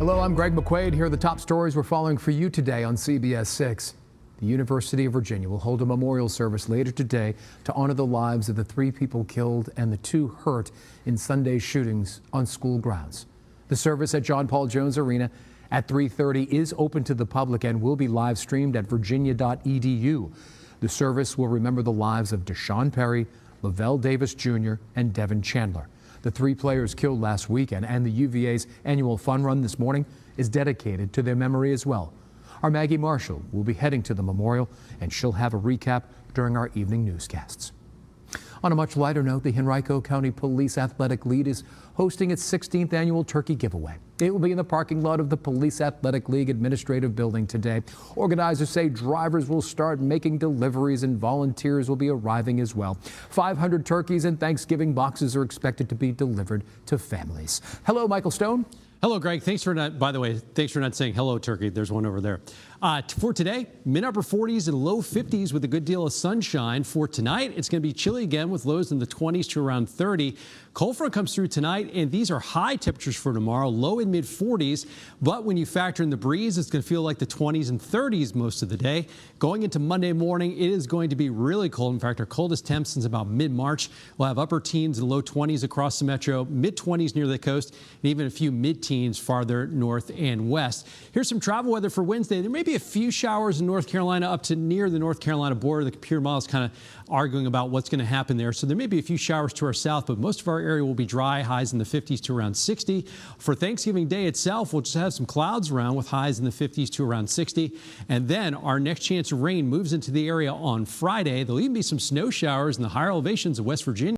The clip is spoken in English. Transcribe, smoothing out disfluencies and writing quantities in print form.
Hello, I'm Greg McQuaid. Here are the top stories we're following for you today on CBS 6. The University of Virginia will hold a memorial service later today to honor the lives of the 3 people killed and the 2 hurt in Sunday's shootings on school grounds. The service at John Paul Jones Arena at 3:30 is open to the public and will be live streamed at virginia.edu. The service will remember the lives of Deshaun Perry, Lavelle Davis Jr., and Devin Chandler. The 3 players killed last weekend, and the UVA's annual fun run this morning is dedicated to their memory as well. Our Maggie Marshall will be heading to the memorial, and she'll have a recap during our evening newscasts. On a much lighter note, the Henrico County Police Athletic League is hosting its 16th annual turkey giveaway. It will be in the parking lot of the Police Athletic League Administrative Building today. Organizers say drivers will start making deliveries and volunteers will be arriving as well. 500 turkeys and Thanksgiving boxes are expected to be delivered to families. Hello, Michael Stone. Hello, Greg. Thanks for not saying hello, turkey. There's one over there. For today, mid-upper 40s and low 50s with a good deal of sunshine. For tonight, it's going to be chilly again with lows in the 20s to around 30. Cold front comes through tonight, and these are high temperatures for tomorrow, low and mid 40s. But when you factor in the breeze, it's going to feel like the 20s and 30s most of the day. Going into Monday morning, it is going to be really cold. In fact, our coldest temps since about mid-March. We'll have upper teens and low 20s across the metro, mid-20s near the coast, and even a few mid-teens farther north and west. Here's some travel weather for Wednesday. There may be a few showers in North Carolina up to near the North Carolina border. The computer model is kind of arguing about what's going to happen there. So there may be a few showers to our south, but most of our area will be dry, highs in the 50s to around 60. For Thanksgiving Day itself, we'll just have some clouds around with highs in the 50s to around 60. And then our next chance of rain moves into the area on Friday. There'll even be some snow showers in the higher elevations of West Virginia.